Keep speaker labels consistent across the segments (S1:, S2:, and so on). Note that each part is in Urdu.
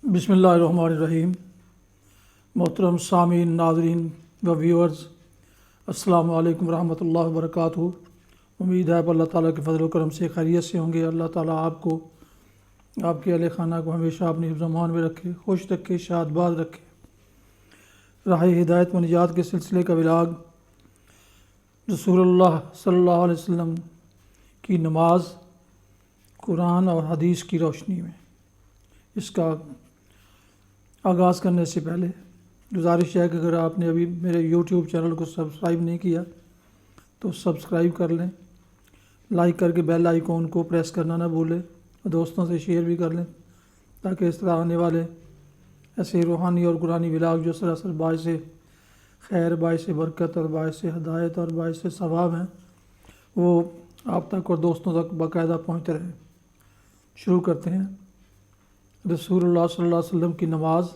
S1: بسم اللہ الرحمن الرحیم۔ محترم سامعین، ناظرین و ویورز، السلام علیکم ورحمۃ اللہ وبرکاتہ۔ امید ہے اللہ تعالیٰ کے فضل و کرم سے خیریت سے ہوں گے۔ اللہ تعالیٰ آپ کو، آپ کے اہل خانہ کو ہمیشہ اپنی حفظ و امان میں رکھے، خوش رکھے، شاد باز رکھے۔ راہ ہدایت و نجات کے سلسلے کا ولاگ رسول اللہ صلی اللہ علیہ وسلم کی نماز قرآن اور حدیث کی روشنی میں، اس کا آغاز کرنے سے پہلے گزارش ہے کہ اگر آپ نے ابھی میرے یوٹیوب چینل کو سبسکرائب نہیں کیا تو سبسکرائب کر لیں، لائک کر کے بیل آئیکن کو پریس کرنا نہ بھولیں، اور دوستوں سے شیئر بھی کر لیں تاکہ اس طرح آنے والے ایسے روحانی اور قرآنی ولاگ جو سراسر باعث خیر، باعث برکت اور باعث ہدایت اور باعث ثواب ہیں، وہ آپ تک اور دوستوں تک باقاعدہ پہنچتے رہیں۔ شروع کرتے ہیں۔ رسول اللہ صلی اللہ علیہ وسلم کی نماز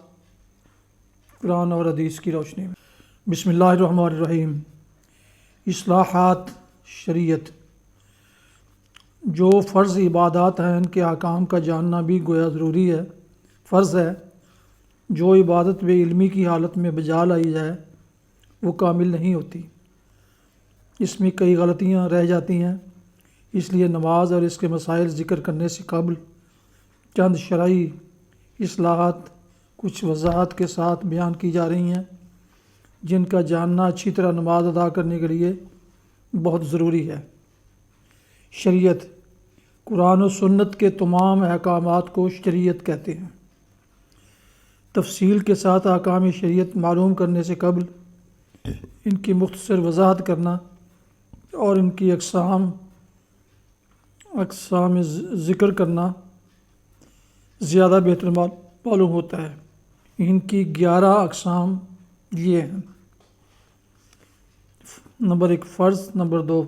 S1: قرآن اور حدیث کی روشنی میں۔ بسم اللہ الرحمن الرحیم۔ اصلاحات شریعت۔ جو فرض عبادات ہیں ان کے احکام کا جاننا بھی گویا ضروری ہے، فرض ہے۔ جو عبادت بے علمی کی حالت میں بجا لائی جائے وہ کامل نہیں ہوتی، اس میں کئی غلطیاں رہ جاتی ہیں۔ اس لیے نماز اور اس کے مسائل ذکر کرنے سے قبل چند شرعی اصلاحات کچھ وضاحت کے ساتھ بیان کی جا رہی ہیں، جن کا جاننا اچھی طرح نماز ادا کرنے کے لیے بہت ضروری ہے۔ شریعت۔ قرآن و سنت کے تمام احکامات کو شریعت کہتے ہیں۔ تفصیل کے ساتھ احکام شریعت معلوم کرنے سے قبل ان کی مختصر وضاحت کرنا اور ان کی اقسام ذکر کرنا زیادہ بہتر معلوم ہوتا ہے۔ ان کی 11 اقسام یہ ہیں: نمبر 1 فرض، نمبر 2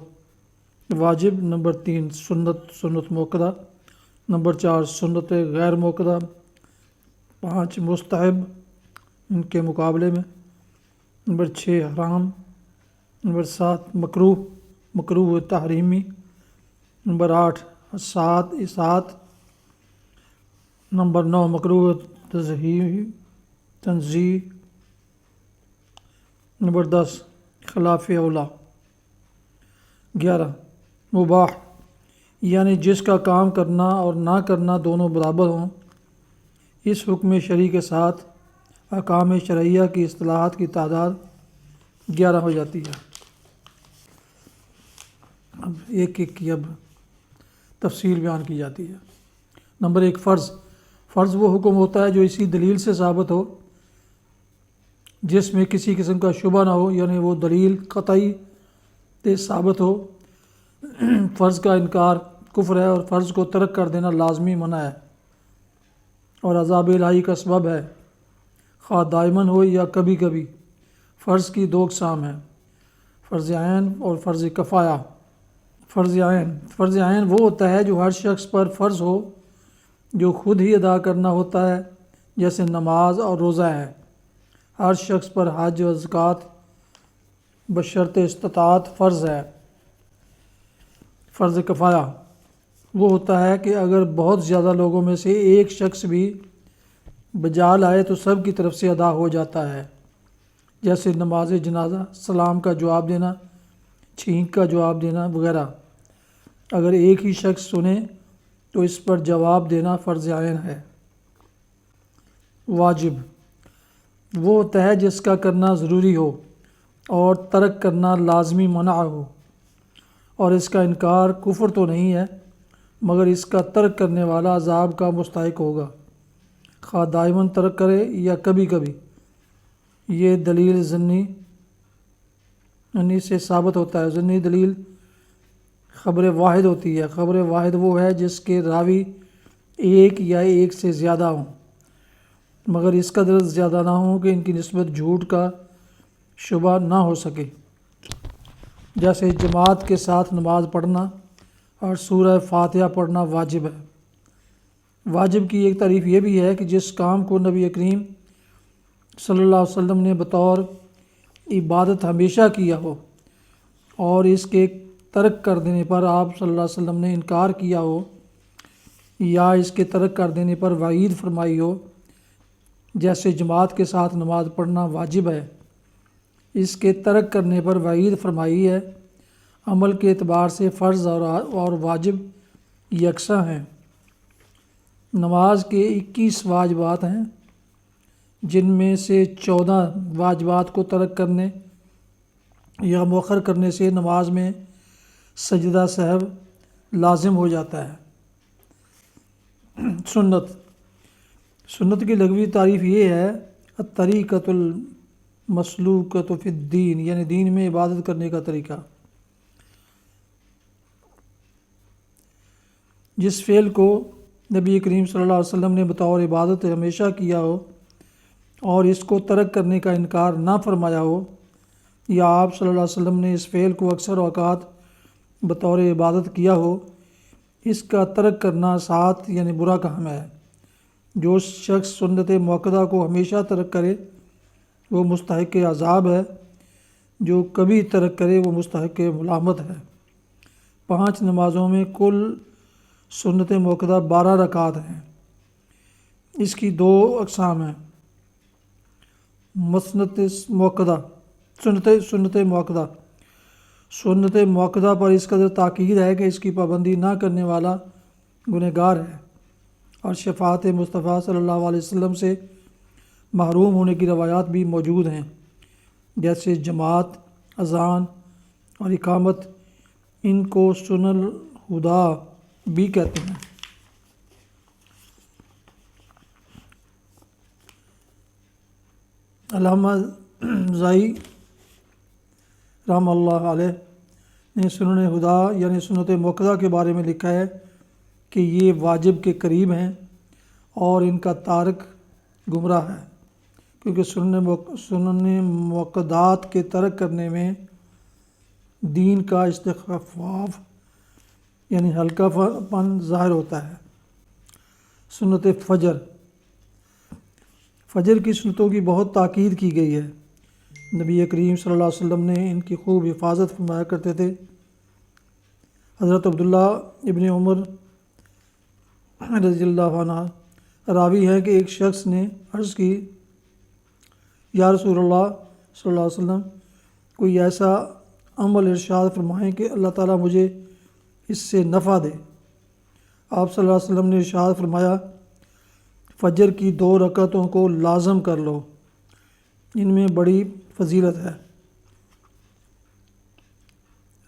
S1: واجب، نمبر 3 سنت موقدہ، نمبر 4 سنت غیر موقدہ، 5 مستحب ان کے مقابلے میں، نمبر 6 حرام، نمبر 7 مکروہ تحریمی، نمبر 8 اطاعت، نمبر 9 مکروہ تنزیہ، نمبر 10 خلاف اولا۔ 11 مباح، یعنی جس کا کام کرنا اور نہ کرنا دونوں برابر ہوں۔ اس حکم شرعی کے ساتھ احکام شرعیہ کی اصطلاحات کی تعداد 11 ہو جاتی ہے۔ اب ایک ایک کی تفصیل بیان کی جاتی ہے۔ نمبر 1 فرض۔ فرض وہ حکم ہوتا ہے جو اسی دلیل سے ثابت ہو جس میں کسی قسم کا شبہ نہ ہو، یعنی وہ دلیل قطعی سے ثابت ہو۔ فرض کا انکار کفر ہے اور فرض کو ترک کر دینا لازمی منع ہے اور عذاب الہی کا سبب ہے، خواہ دائماً ہو یا کبھی کبھی۔ فرض کی 2 اقسام ہیں: فرض عین اور فرض کفایہ۔ فرض عین وہ ہوتا ہے جو ہر شخص پر فرض ہو، جو خود ہی ادا کرنا ہوتا ہے، جیسے نماز اور روزہ ہے۔ ہر شخص پر حج و زکوٰۃ بشرط استطاعت فرض ہے۔ فرض کفایہ وہ ہوتا ہے کہ اگر بہت زیادہ لوگوں میں سے ایک شخص بھی بجا لائے تو سب کی طرف سے ادا ہو جاتا ہے، جیسے نماز جنازہ، سلام کا جواب دینا، چھینک کا جواب دینا وغیرہ۔ اگر ایک ہی شخص سنے تو اس پر جواب دینا فرض عین ہے۔ واجب وہ ہوتا ہے جس کا کرنا ضروری ہو اور ترک کرنا لازمی منع ہو، اور اس کا انکار کفر تو نہیں ہے مگر اس کا ترک کرنے والا عذاب کا مستحق ہوگا، خواہ دائماً ترک کرے یا کبھی کبھی۔ یہ دلیل ضنی سے ثابت ہوتا ہے۔ ضنی دلیل خبر واحد ہوتی ہے۔ خبر واحد وہ ہے جس کے راوی ایک یا ایک سے زیادہ ہوں، مگر اس قدر زیادہ نہ ہوں کہ ان کی نسبت جھوٹ کا شبہ نہ ہو سکے، جیسے جماعت کے ساتھ نماز پڑھنا اور سورہ فاتحہ پڑھنا واجب ہے۔ واجب کی ایک تعریف یہ بھی ہے کہ جس کام کو نبی کریم صلی اللہ علیہ وسلم نے بطور عبادت ہمیشہ کیا ہو اور اس کے ترک کر دینے پر آپ صلی اللہ علیہ وسلم نے انکار کیا ہو، یا اس کے ترک کر دینے پر وعید فرمائی ہو، جیسے جماعت کے ساتھ نماز پڑھنا واجب ہے، اس کے ترک کرنے پر وعید فرمائی ہے۔ عمل کے اعتبار سے فرض اور واجب یکساں ہیں۔ نماز کے 21 واجبات ہیں، جن میں سے 14 واجبات کو ترک کرنے یا مؤخر کرنے سے نماز میں سجدہ سہو لازم ہو جاتا ہے۔ سنت کی لغوی تعریف یہ ہے: الطریقۃ المسلوکۃ فی الدین، یعنی دین میں عبادت کرنے کا طریقہ۔ جس فعل کو نبی کریم صلی اللہ علیہ وسلم نے بطور عبادت ہمیشہ کیا ہو اور اس کو ترک کرنے کا انکار نہ فرمایا ہو، یا آپ صلی اللہ علیہ وسلم نے اس فعل کو اکثر اوقات بطور عبادت کیا ہو، اس کا ترک کرنا سات یعنی برا کام ہے۔ جو شخص سنت موقدہ کو ہمیشہ ترک کرے وہ مستحق عذاب ہے، جو کبھی ترک کرے وہ مستحق ملامت ہے۔ 5 نمازوں میں کل سنت موقدہ 12 رکعات ہیں۔ اس کی 2 اقسام ہیں: سنت موقدہ پر اس قدر تاکید ہے کہ اس کی پابندی نہ کرنے والا گنہگار ہے، اور شفاعت مصطفیٰ صلی اللہ علیہ وسلم سے محروم ہونے کی روایات بھی موجود ہیں، جیسے جماعت، اذان اور اقامت۔ ان کو سنن الہدا بھی کہتے ہیں۔ علامہ زائی رحمہ اللہ علیہ نے سنن ہدا یعنی سنت موقدہ کے بارے میں لکھا ہے کہ یہ واجب کے قریب ہیں اور ان کا تارک گمراہ ہے، کیونکہ سنن موقدات کے ترک کرنے میں دین کا استخفاف یعنی ہلکا پن ظاہر ہوتا ہے۔ سنت فجر کی سنتوں کی بہت تاکید کی گئی ہے۔ نبی کریم صلی اللہ علیہ وسلم نے ان کی خوب حفاظت فرمایا کرتے تھے۔ حضرت عبداللہ ابن عمر رضی اللہ عنہ راوی ہے کہ ایک شخص نے عرض کی: یا رسول اللہ صلی اللہ علیہ وسلم، کوئی ایسا عمل ارشاد فرمائیں کہ اللہ تعالیٰ مجھے اس سے نفع دے۔ آپ صلی اللہ علیہ وسلم نے ارشاد فرمایا: فجر کی 2 رکعتوں کو لازم کر لو، ان میں بڑی فضیلت ہے۔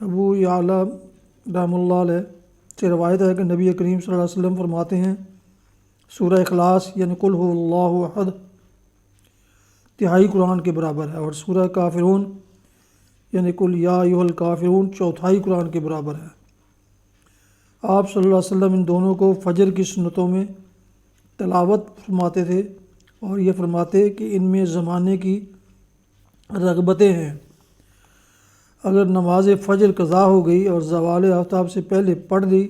S1: ابو یعلا رحمہ اللہ علیہ سے روایت ہے کہ نبی کریم صلی اللہ علیہ وسلم فرماتے ہیں: سورہ اخلاص یعنی قل هو اللہ احد 3 قرآن کے برابر ہے، اور سورہ کافرون یعنی قل یا ایھا الکافرون 4 قرآن کے برابر ہے۔ آپ صلی اللہ علیہ وسلم ان دونوں کو فجر کی سنتوں میں تلاوت فرماتے تھے، اور یہ فرماتے کہ ان میں زمانے کی رغبتیں ہیں۔ اگر نماز فجر قضا ہو گئی اور زوال آفتاب سے پہلے پڑھ لی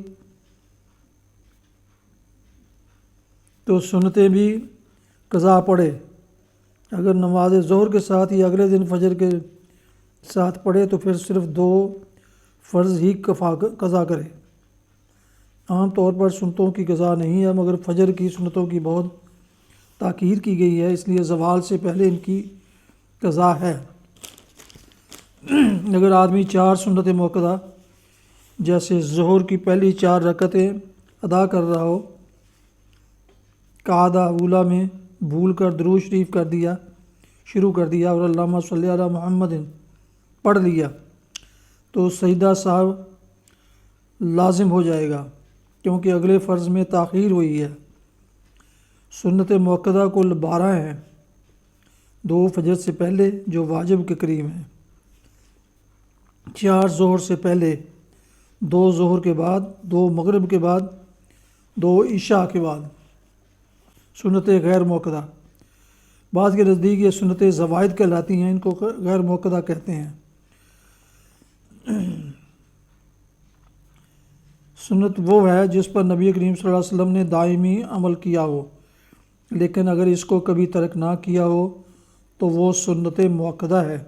S1: تو سنتیں بھی قضا پڑھے۔ اگر نماز ظہر کے ساتھ یا اگلے دن فجر کے ساتھ پڑھے تو پھر صرف 2 فرض ہی قضا کرے۔ عام طور پر سنتوں کی قضا نہیں ہے، مگر فجر کی سنتوں کی بہت تاکید کی گئی ہے، اس لیے زوال سے پہلے ان کی قضا ہے۔ اگر آدمی 4 سنت موقدہ جیسے ظہر کی پہلی 4 رکعتیں ادا کر رہا ہو، قعدہ اولیٰ میں بھول کر درود شریف شروع کر دیا اور اللہم صلی علی محمد پڑھ لیا تو سجدہ سہو لازم ہو جائے گا، کیونکہ اگلے فرض میں تاخیر ہوئی ہے۔ سنت موقدہ کل 12 ہیں: 2 فجر سے پہلے جو واجب کے قریب ہیں، 4 ظہر سے پہلے، 2 ظہر کے بعد، 2 مغرب کے بعد، 2 عشاء کے بعد۔ سنت غیر موقدہ بعض کے نزدیک یہ سنت زوائد کہلاتی ہیں، ان کو غیر موقدہ کہتے ہیں۔ سنت وہ ہے جس پر نبی کریم صلی اللہ علیہ وسلم نے دائمی عمل کیا ہو، لیکن اگر اس کو کبھی ترک نہ کیا ہو تو وہ سنت موقدہ ہے،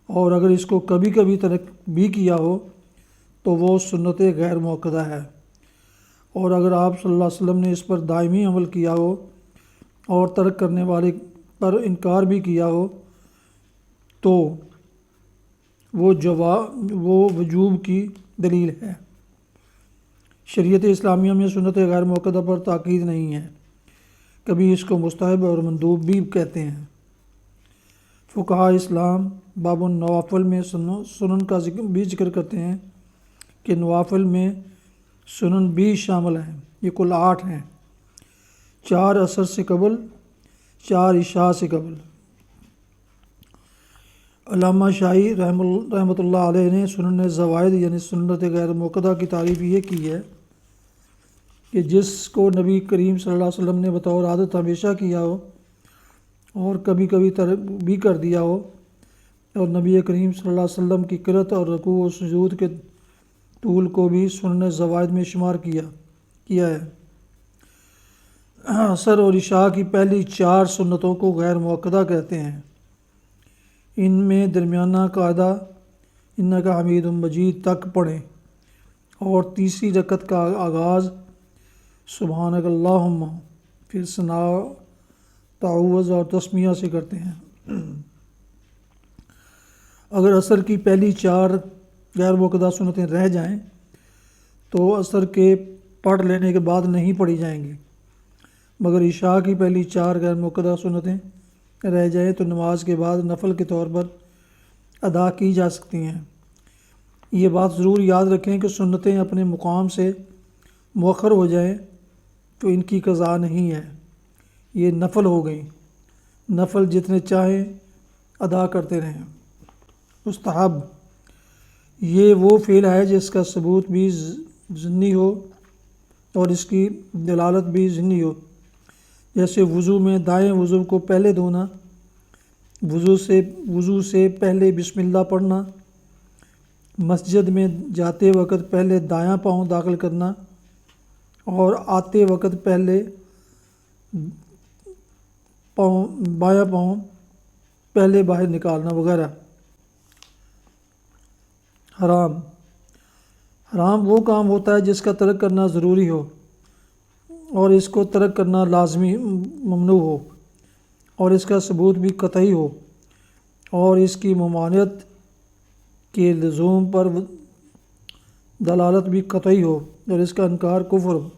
S1: اور اگر اس کو کبھی کبھی ترک بھی کیا ہو تو وہ سنت غیر موقدہ ہے۔ اور اگر آپ صلی اللہ علیہ وسلم نے اس پر دائمی عمل کیا ہو اور ترک کرنے والے پر انکار بھی کیا ہو تو وہ وجوب کی دلیل ہے۔ شریعت اسلامیہ میں سنت غیر موقدہ پر تاکید نہیں ہے، کبھی اس کو مستحب اور مندوب بھی کہتے ہیں۔ فقہاء اسلام باب النوافل میں سنن کا بھی ذکر کرتے ہیں کہ نوافل میں سنن بھی شامل ہیں۔ یہ کل 8 ہیں: 4 عصر سے قبل، 4 عشاء سے قبل۔ علامہ شاہی رحمۃ اللہ علیہ نے سنن زوائد یعنی سنت غیر موقدہ کی تعریف یہ کی ہے کہ جس کو نبی کریم صلی اللہ علیہ وسلم نے بطور عادت ہمیشہ کیا ہو اور کبھی کبھی ترک بھی کر دیا ہو، اور نبی کریم صلی اللہ علیہ وسلم کی قرأت اور رکوع و سجود کے طول کو بھی سنن زوائد میں شمار کیا ہے۔ عصر اور عشاء کی پہلی 4 سنتوں کو غیر موقدہ کہتے ہیں۔ ان میں درمیانہ قاعدہ انکا حمید مجید تک پڑھیں اور تیسری رکعت کا آغاز سبحانک اللہم، پھر ثناء، تعوذ اور تسمیہ سے کرتے ہیں۔ اگر عصر کی پہلی 4 غیر موقدہ سنتیں رہ جائیں تو عصر کے پڑھ لینے کے بعد نہیں پڑھی جائیں گی، مگر عشاء کی پہلی 4 غیر موقدہ سنتیں رہ جائیں تو نماز کے بعد نفل کے طور پر ادا کی جا سکتی ہیں۔ یہ بات ضرور یاد رکھیں کہ سنتیں اپنے مقام سے مؤخر ہو جائیں تو ان کی قضا نہیں ہے، یہ نفل ہو گئیں، نفل جتنے چاہیں ادا کرتے رہیں۔ مستحب، یہ وہ فعل ہے جس کا ثبوت بھی ضمنی ہو اور اس کی دلالت بھی ضمنی ہو، جیسے وضو میں دائیں وضو کو پہلے دھونا، وضو سے پہلے بسم اللہ پڑھنا، مسجد میں جاتے وقت پہلے دایاں پاؤں داخل کرنا اور آتے وقت پہلے بایاں پاؤں پہلے باہر نکالنا وغیرہ۔ حرام وہ کام ہوتا ہے جس کا ترک کرنا ضروری ہو اور اس کو ترک کرنا لازمی ممنوع ہو اور اس کا ثبوت بھی قطعی ہو اور اس کی ممانعت کے لزوم پر دلالت بھی قطعی ہو اور اس کا انکار کفر ہو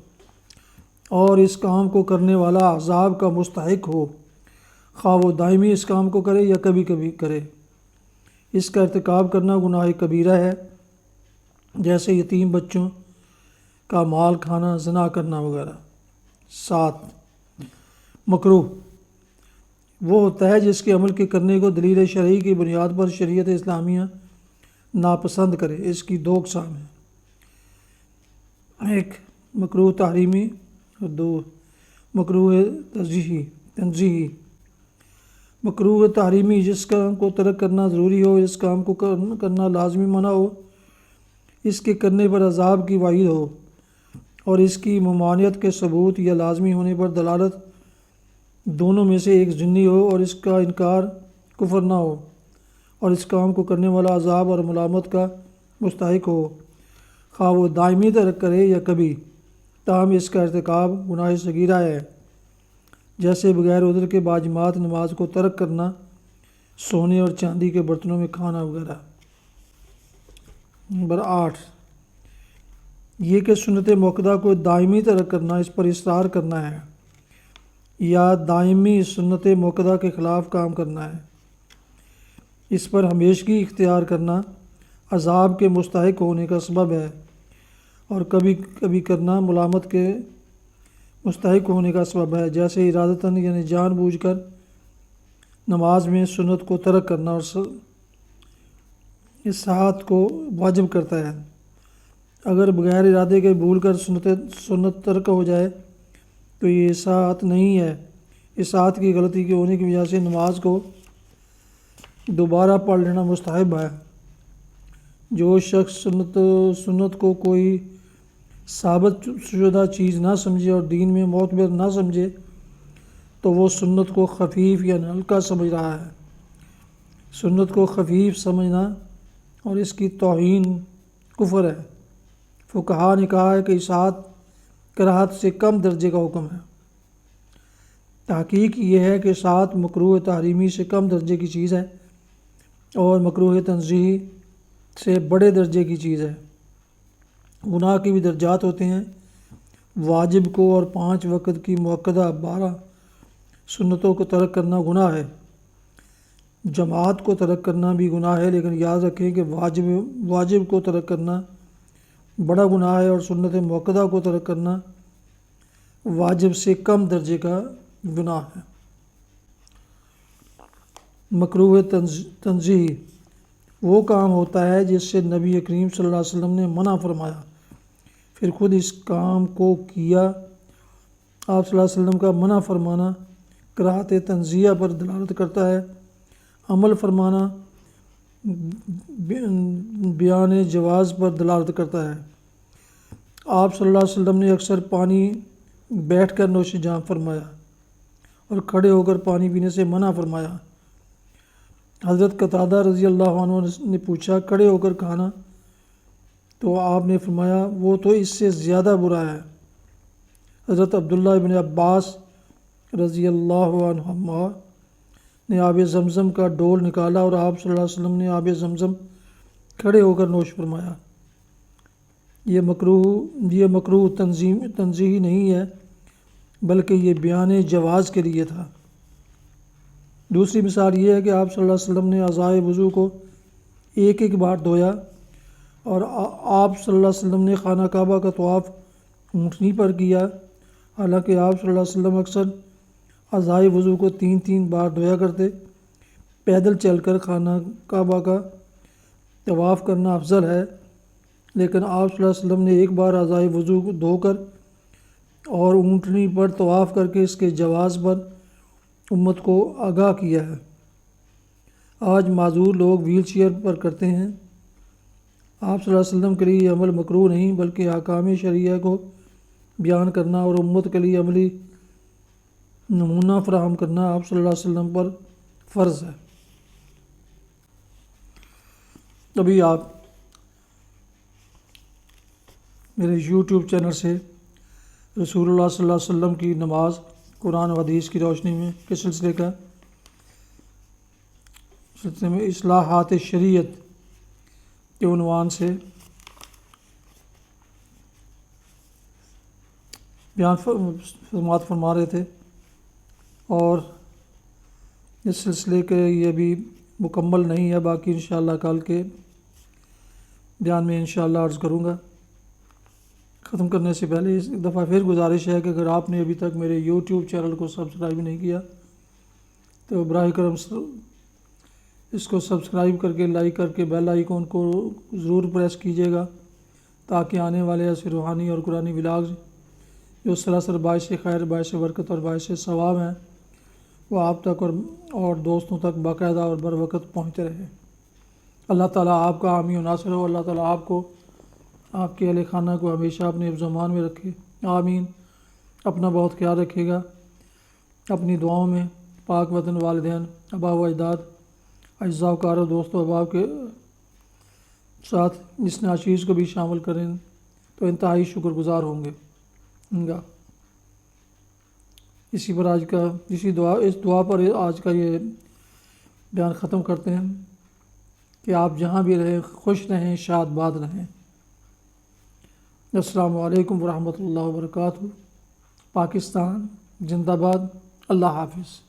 S1: اور اس کام کو کرنے والا عذاب کا مستحق ہو، خواہ وہ دائمی اس کام کو کرے یا کبھی کبھی کرے۔ اس کا ارتکاب کرنا گناہ کبیرہ ہے، جیسے یتیم بچوں کا مال کھانا، زنا کرنا وغیرہ۔ 7 مکروہ وہ ہوتا ہے جس کے عمل کے کرنے کو دلیل شرعی کی بنیاد پر شریعت اسلامیہ ناپسند کرے۔ اس کی 2 اقسام ہیں: 1 مکروہ تحریمی اور 2 مکروہ تنزیہی۔ مکروہ تحریمی جس کام کو ترک کرنا ضروری ہو، اس کام کو کرنا لازمی منع ہو، اس کے کرنے پر عذاب کی وعید ہو اور اس کی ممانعت کے ثبوت یا لازمی ہونے پر دلالت دونوں میں سے ایک ضمنی ہو اور اس کا انکار کفر نہ ہو اور اس کام کو کرنے والا عذاب اور ملامت کا مستحق ہو، خواہ وہ دائمی ترک کرے یا کبھی، تاہم اس کا ارتکاب گناہ صغیرہ ہے، جیسے بغیر عذر کے باجماعت نماز کو ترک کرنا، سونے اور چاندی کے برتنوں میں کھانا وغیرہ۔ نمبر 8 یہ کہ سنت موقدہ کو دائمی ترک کرنا، اس پر اصرار کرنا ہے یا دائمی سنت موقدہ کے خلاف کام کرنا ہے، اس پر ہمیشگی اختیار کرنا عذاب کے مستحق ہونے کا سبب ہے اور کبھی کبھی کرنا ملامت کے مستحق ہونے کا سبب ہے، جیسے ارادتاً یعنی جان بوجھ کر نماز میں سنت کو ترک کرنا اور اصاعت کو واجب کرتا ہے۔ اگر بغیر ارادے کے بھول کر سنت ترک ہو جائے تو یہ اصاعت نہیں ہے، اصاعت کی غلطی کے ہونے کی وجہ سے نماز کو دوبارہ پڑھ لینا مستحب ہے۔ جو شخص سنت کو کوئی ثابت شدہ چیز نہ سمجھے اور دین میں معتبر نہ سمجھے تو وہ سنت کو خفیف یا ہلکا سمجھ رہا ہے۔ سنت کو خفیف سمجھنا اور اس کی توہین کفر ہے۔ فقہاء نے کہا ہے کہ اصاعت کراہت سے کم درجے کا حکم ہے۔ تحقیق یہ ہے کہ سات مکروہ تحریمی سے کم درجے کی چیز ہے اور مکروہ تنزیہی سے بڑے درجے کی چیز ہے۔ گناہ کے بھی درجات ہوتے ہیں۔ واجب کو اور 5 وقت کی مؤکدہ 12 سنتوں کو ترک کرنا گناہ ہے۔ جماعت کو ترک کرنا بھی گناہ ہے، لیکن یاد رکھیں کہ واجب کو ترک کرنا بڑا گناہ ہے اور سنت مؤکدہ کو ترک کرنا واجب سے کم درجے کا گناہ ہے۔ مکروہ تنزیہی وہ کام ہوتا ہے جس سے نبی کریم صلی اللہ علیہ وسلم نے منع فرمایا، پھر خود اس کام کو کیا۔ آپ صلی اللہ علیہ وسلم کا منع فرمانا کراہت تنزیہ پر دلالت کرتا ہے، عمل فرمانا بیان جواز پر دلالت کرتا ہے۔ آپ صلی اللہ علیہ وسلم نے اکثر پانی بیٹھ کر نوش جان فرمایا اور کھڑے ہو کر پانی پینے سے منع فرمایا۔ حضرت قتادہ رضی اللہ عنہ نے پوچھا، کھڑے ہو کر کھانا؟ تو آپ نے فرمایا وہ تو اس سے زیادہ برا ہے۔ حضرت عبداللہ ابن عباس رضی اللہ عنہما نے آب زمزم کا ڈول نکالا اور آپ صلی اللہ علیہ وسلم نے آب زمزم کھڑے ہو کر نوش فرمایا۔ یہ مکروہ تنزیہی نہیں ہے، بلکہ یہ بیان جواز کے لیے تھا۔ دوسری مثال یہ ہے کہ آپ صلی اللہ علیہ وسلم نے اعضائے وضو کو ایک بار دھویا اور آپ صلی اللہ علیہ وسلم نے خانہ کعبہ کا طواف اونٹنی پر کیا، حالانکہ آپ صلی اللہ علیہ وسلم اکثر اعضائے وضو کو 3 بار دھویا کرتے۔ پیدل چل کر خانہ کعبہ کا طواف کرنا افضل ہے، لیکن آپ صلی اللہ علیہ وسلم نے ایک بار اعضائے وضو کو دھو کر اور اونٹنی پر طواف کر کے اس کے جواز پر امت کو آگاہ کیا ہے۔ آج معذور لوگ ویل چیئر پر کرتے ہیں۔ آپ صلی اللہ علیہ وسلم کے لیے یہ عمل مکروہ نہیں، بلکہ احکام شرعیہ کو بیان کرنا اور امت کے لیے عملی نمونہ فراہم کرنا آپ صلی اللہ علیہ وسلم پر فرض ہے۔ ابھی آپ میرے یوٹیوب چینل سے رسول اللہ صلی اللہ علیہ وسلم کی نماز قرآن و حدیث کی روشنی میں کے سلسلے میں اصلاحات شریعت کے عنوان سے بیان فرما رہے تھے، اور اس سلسلے کے یہ بھی مکمل نہیں ہے، باقی انشاءاللہ کل کے بیان میں انشاءاللہ عرض کروں گا۔ ختم کرنے سے پہلے ایک دفعہ پھر گزارش ہے کہ اگر آپ نے ابھی تک میرے یوٹیوب چینل کو سبسکرائب نہیں کیا تو براہ کرم اس کو سبسکرائب کر کے لائک کر کے بیل آئیکن کو ضرور پریس کیجیے گا، تاکہ آنے والے ایسے روحانی اور قرآنی ولاگز جو سراسر باعث خیر، باعث برکت اور باعث ثواب ہیں وہ آپ تک اور دوستوں تک باقاعدہ اور بر وقت پہنچتے رہے۔ اللہ تعالیٰ آپ کا حامی و ناصر ہو۔ اللہ تعالیٰ آپ کو، آپ کے اہل خانہ کو ہمیشہ اپنے حفظ و امان میں رکھے، آمین۔ اپنا بہت خیال رکھیے گا۔ اپنی دعاؤں میں پاک وطن، والدین، آبا و اجداد، اعزاء و اقارب، دوست و احباب کے ساتھ اس ناچیز کو بھی شامل کریں تو انتہائی شکر گزار ہوں گے۔ اسی دعا پر آج کا یہ بیان ختم کرتے ہیں کہ آپ جہاں بھی رہیں خوش رہیں، شاد باد رہیں۔ السلام علیکم ورحمۃ اللہ وبرکاتہ۔ پاکستان زندہ باد۔ اللہ حافظ۔